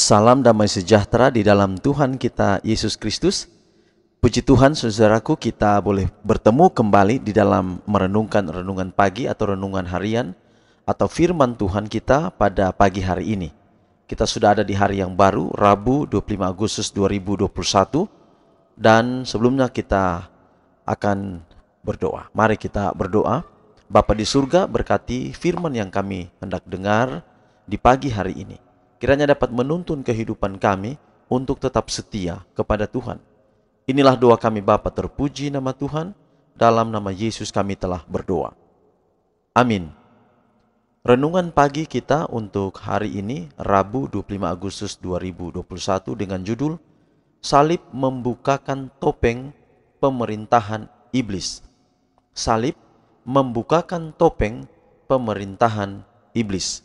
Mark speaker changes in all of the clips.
Speaker 1: Salam damai sejahtera di dalam Tuhan kita Yesus Kristus. Puji Tuhan saudaraku, kita boleh bertemu kembali di dalam merenungkan renungan pagi atau renungan harian atau firman Tuhan kita pada pagi hari ini. Kita sudah ada di hari yang baru, Rabu 25 Agustus 2021, dan sebelumnya kita akan berdoa. Mari kita berdoa. Bapa di surga, berkati firman yang kami hendak dengar di pagi hari ini. Kiranya dapat menuntun kehidupan kami untuk tetap setia kepada Tuhan. Inilah doa kami Bapa, terpuji nama Tuhan, dalam nama Yesus kami telah berdoa. Amin. Renungan pagi kita untuk hari ini, Rabu 25 Agustus 2021 dengan judul Salib Membukakan Topeng Pemerintahan Iblis. Salib membukakan topeng pemerintahan iblis.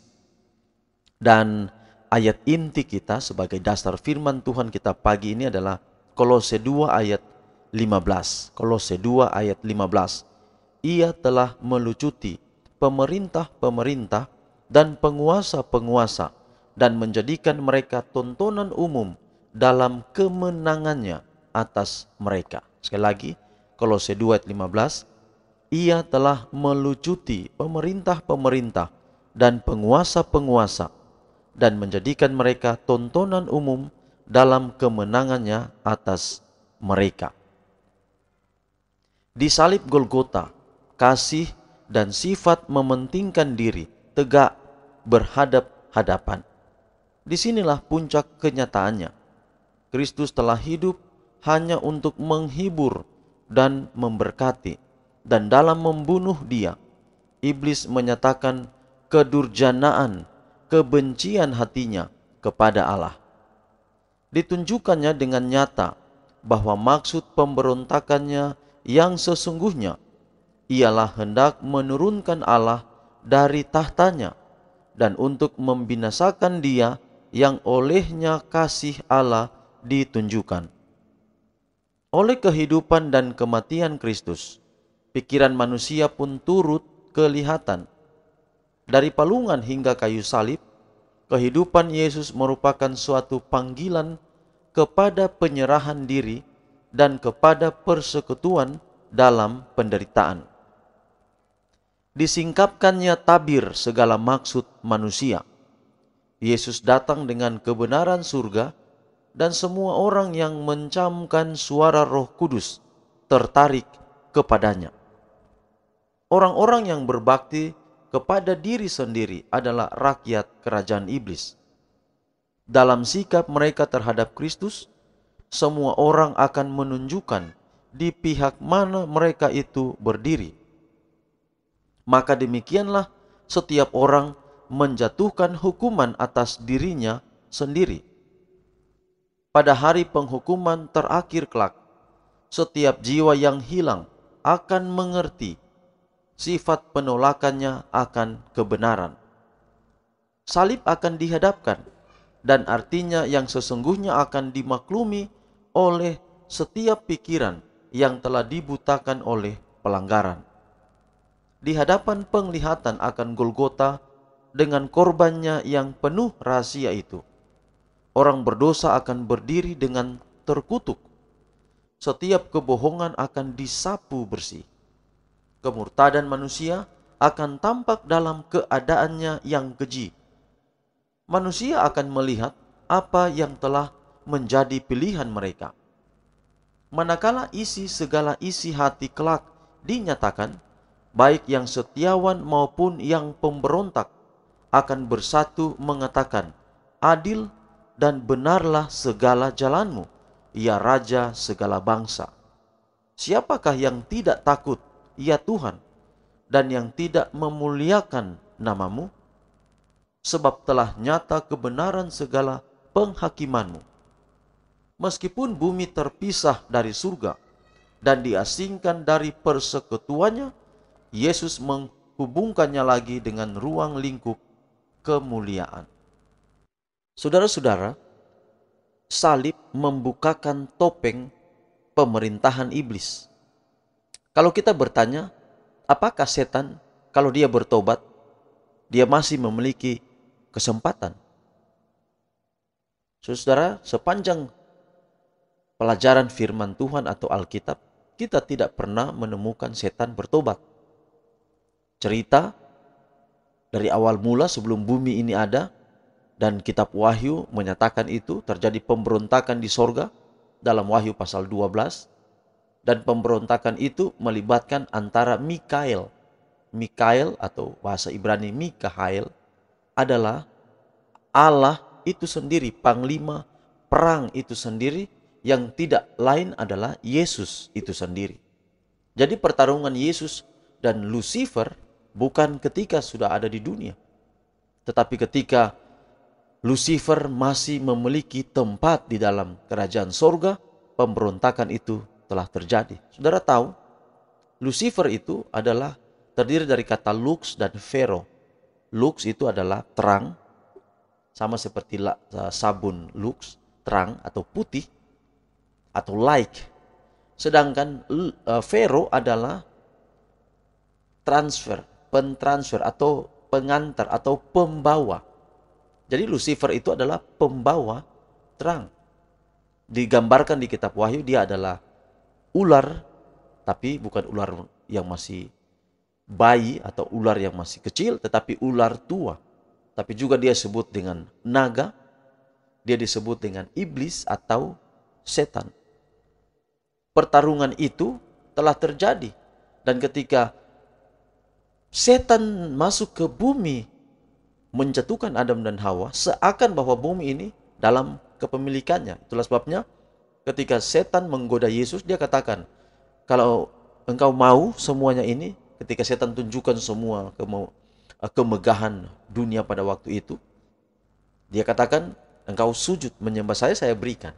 Speaker 1: Dan ayat inti kita sebagai dasar firman Tuhan kita pagi ini adalah Kolose 2 ayat 15. Kolose 2 ayat 15. Ia telah melucuti pemerintah-pemerintah dan penguasa-penguasa dan menjadikan mereka tontonan umum dalam kemenangannya atas mereka. Sekali lagi, Kolose 2 ayat 15. Ia telah melucuti pemerintah-pemerintah dan penguasa-penguasa dan menjadikan mereka tontonan umum dalam kemenangannya atas mereka. Di salib Golgota, kasih dan sifat mementingkan diri tegak berhadap-hadapan. Disinilah puncak kenyataannya. Kristus telah hidup hanya untuk menghibur dan memberkati, dan dalam membunuh Dia, iblis menyatakan kedurjanaan, kebencian hatinya kepada Allah. Ditunjukkannya dengan nyata bahwa maksud pemberontakannya yang sesungguhnya ialah hendak menurunkan Allah dari tahtanya dan untuk membinasakan Dia yang olehnya kasih Allah ditunjukkan. Oleh kehidupan dan kematian Kristus, pikiran manusia pun turut kelihatan. Dari palungan hingga kayu salib, kehidupan Yesus merupakan suatu panggilan kepada penyerahan diri dan kepada persekutuan dalam penderitaan. Disingkapkannya tabir segala maksud manusia. Yesus datang dengan kebenaran surga, dan semua orang yang mencamkan suara Roh Kudus tertarik kepadanya. Orang-orang yang berbakti kepada diri sendiri adalah rakyat kerajaan iblis. Dalam sikap mereka terhadap Kristus, semua orang akan menunjukkan di pihak mana mereka itu berdiri. Maka demikianlah setiap orang menjatuhkan hukuman atas dirinya sendiri. Pada hari penghukuman terakhir kelak, setiap jiwa yang hilang akan mengerti sifat penolakannya akan kebenaran. Salib akan dihadapkan, dan artinya yang sesungguhnya akan dimaklumi oleh setiap pikiran yang telah dibutakan oleh pelanggaran. Di hadapan penglihatan akan Golgota dengan korbannya yang penuh rahasia itu, orang berdosa akan berdiri dengan terkutuk. Setiap kebohongan akan disapu bersih. Kemurtadan manusia akan tampak dalam keadaannya yang keji. Manusia akan melihat apa yang telah menjadi pilihan mereka. Manakala isi segala isi hati kelak dinyatakan, baik yang setiawan maupun yang pemberontak akan bersatu mengatakan, adil dan benarlah segala jalanmu, ya Raja segala bangsa. Siapakah yang tidak takut, ya Tuhan, dan yang tidak memuliakan namamu? Sebab telah nyata kebenaran segala penghakimanmu. Meskipun bumi terpisah dari surga dan diasingkan dari persekutuannya, Yesus menghubungkannya lagi dengan ruang lingkup kemuliaan. Saudara-saudara, salib membukakan topeng pemerintahan iblis. Kalau kita bertanya, apakah setan kalau dia bertobat, dia masih memiliki kesempatan? Saudara, sepanjang pelajaran firman Tuhan atau Alkitab, kita tidak pernah menemukan setan bertobat. Cerita dari awal mula sebelum bumi ini ada, dan kitab Wahyu menyatakan itu terjadi pemberontakan di sorga dalam Wahyu pasal 12. Dan pemberontakan itu melibatkan antara Mikael. Mikael atau bahasa Ibrani Mikael adalah Allah itu sendiri, panglima perang itu sendiri, yang tidak lain adalah Yesus itu sendiri. Jadi pertarungan Yesus dan Lucifer bukan ketika sudah ada di dunia, tetapi ketika Lucifer masih memiliki tempat di dalam kerajaan sorga, pemberontakan itu telah terjadi. Saudara tahu, Lucifer itu adalah terdiri dari kata lux dan phero. Lux itu adalah terang, sama seperti sabun lux, terang atau putih, atau light. Sedangkan phero adalah transfer, pentransfer atau pengantar atau pembawa. Jadi Lucifer itu adalah pembawa terang. Digambarkan di kitab Wahyu dia adalah ular, tapi bukan ular yang masih bayi atau ular yang masih kecil, tetapi ular tua. Tapi juga dia disebut dengan naga, dia disebut dengan iblis atau setan. Pertarungan itu telah terjadi, dan ketika setan masuk ke bumi menjatuhkan Adam dan Hawa, seakan bahwa bumi ini dalam kepemilikannya. Itulah sebabnya ketika setan menggoda Yesus, dia katakan, kalau engkau mau semuanya ini, ketika setan tunjukkan semua kemegahan dunia pada waktu itu, dia katakan, engkau sujud menyembah saya berikan.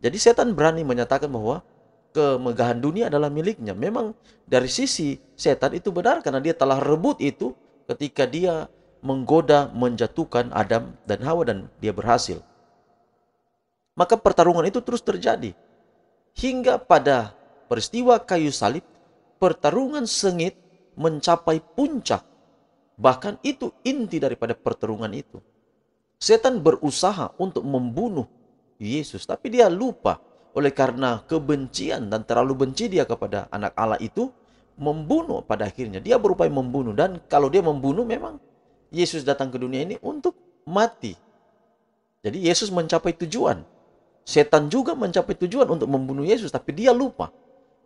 Speaker 1: Jadi setan berani menyatakan bahwa kemegahan dunia adalah miliknya. Memang dari sisi setan itu benar, karena dia telah rebut itu ketika dia menggoda, menjatuhkan Adam dan Hawa, dan dia berhasil. Maka pertarungan itu terus terjadi. Hingga pada peristiwa kayu salib, pertarungan sengit mencapai puncak. Bahkan itu inti daripada pertarungan itu. Setan berusaha untuk membunuh Yesus, tapi dia lupa. Oleh karena kebencian dan terlalu benci dia kepada anak Allah itu, membunuh pada akhirnya. Dia berupaya membunuh, dan kalau dia membunuh, memang Yesus datang ke dunia ini untuk mati. Jadi Yesus mencapai tujuan. Setan juga mencapai tujuan untuk membunuh Yesus, tapi dia lupa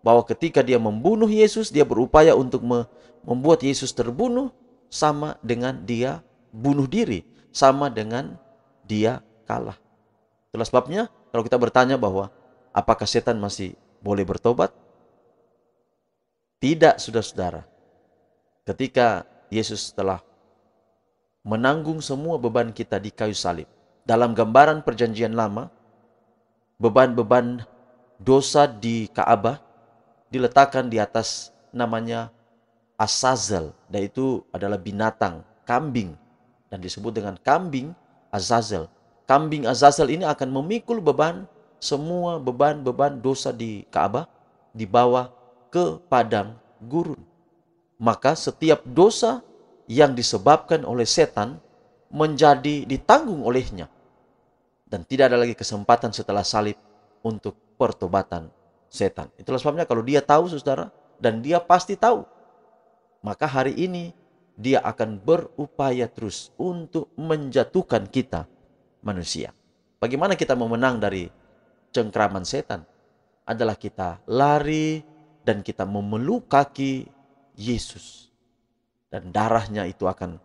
Speaker 1: bahwa ketika dia membunuh Yesus, dia berupaya untuk membuat Yesus terbunuh, sama dengan dia bunuh diri, sama dengan dia kalah. Itulah sebabnya kalau kita bertanya bahwa apakah setan masih boleh bertobat? Tidak, saudara-saudara. Ketika Yesus telah menanggung semua beban kita di kayu salib. Dalam gambaran perjanjian lama, beban-beban dosa di Ka'bah diletakkan di atas namanya Azazel, dan itu adalah binatang, kambing, dan disebut dengan kambing Azazel. Kambing Azazel ini akan memikul semua beban dosa di Ka'bah, dibawa ke padang gurun. Maka setiap dosa yang disebabkan oleh setan menjadi ditanggung olehnya, dan tidak ada lagi kesempatan setelah salib untuk pertobatan setan. Itulah sebabnya kalau dia tahu, saudara, dan dia pasti tahu, maka hari ini dia akan berupaya terus untuk menjatuhkan kita manusia. Bagaimana kita memenang dari cengkraman setan? Adalah kita lari dan kita memeluk kaki Yesus. Dan darahnya itu akan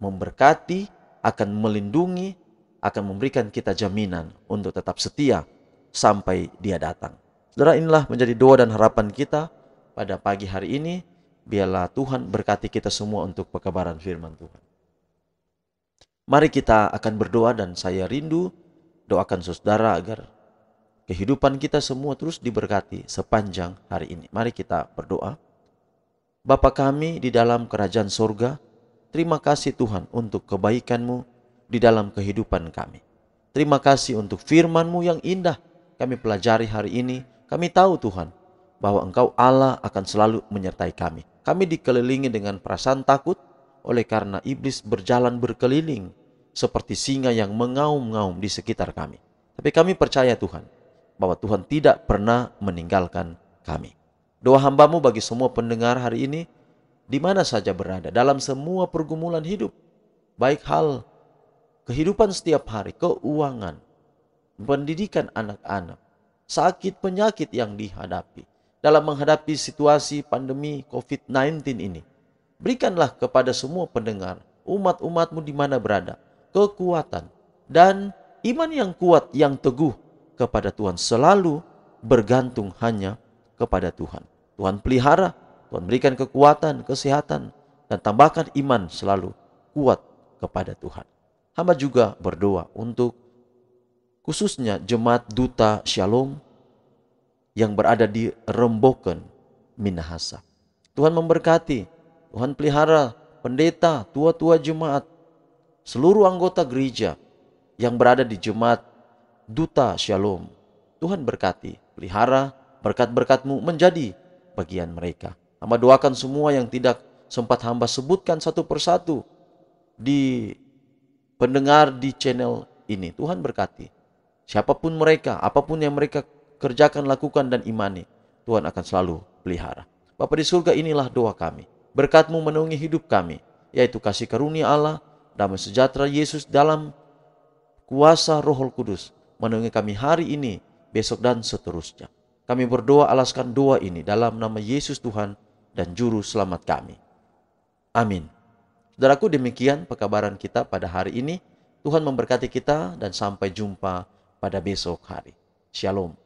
Speaker 1: memberkati, akan melindungi, akan memberikan kita jaminan untuk tetap setia sampai dia datang. Saudara, inilah menjadi doa dan harapan kita pada pagi hari ini. Biarlah Tuhan berkati kita semua untuk pekabaran firman Tuhan. Mari kita akan berdoa, dan saya rindu doakan saudara agar kehidupan kita semua terus diberkati sepanjang hari ini. Mari kita berdoa. Bapa kami di dalam kerajaan sorga, terima kasih Tuhan untuk kebaikan-Mu di dalam kehidupan kami. Terima kasih untuk firman-Mu yang indah kami pelajari hari ini. Kami tahu Tuhan bahwa Engkau Allah akan selalu menyertai kami. Kami dikelilingi dengan perasaan takut oleh karena iblis berjalan berkeliling seperti singa yang mengaum-ngaum di sekitar kami. Tapi kami percaya Tuhan, bahwa Tuhan tidak pernah meninggalkan kami. Doa hamba-Mu bagi semua pendengar hari ini, di mana saja berada, dalam semua pergumulan hidup, baik hal kehidupan setiap hari, keuangan, pendidikan anak-anak, sakit penyakit yang dihadapi, dalam menghadapi situasi pandemi COVID-19 ini. Berikanlah kepada semua pendengar, umat-umat-Mu di mana berada, kekuatan dan iman yang kuat, yang teguh kepada Tuhan, selalu bergantung hanya kepada Tuhan. Tuhan pelihara, Tuhan berikan kekuatan, kesehatan, dan tambahkan iman selalu kuat kepada Tuhan. Hamba juga berdoa untuk khususnya jemaat Duta Shalom yang berada di Remboken, Minahasa. Tuhan memberkati, Tuhan pelihara pendeta, tua-tua jemaat, seluruh anggota gereja yang berada di jemaat Duta Shalom. Tuhan berkati, pelihara, berkat-berkat-Mu menjadi bagian mereka. Hamba doakan semua yang tidak sempat hamba sebutkan satu persatu di pendengar di channel ini. Tuhan berkati. Siapapun mereka, apapun yang mereka kerjakan, lakukan, dan imani, Tuhan akan selalu pelihara. Bapa di surga, inilah doa kami. Berkat-Mu menaungi hidup kami, yaitu kasih karunia Allah, damai sejahtera Yesus dalam kuasa Roh Kudus, menaungi kami hari ini, besok, dan seterusnya. Kami berdoa alaskan doa ini dalam nama Yesus Tuhan dan Juru Selamat kami. Amin. Saudaraku, demikian pekabaran kita pada hari ini. Tuhan memberkati kita dan sampai jumpa pada besok hari. Shalom.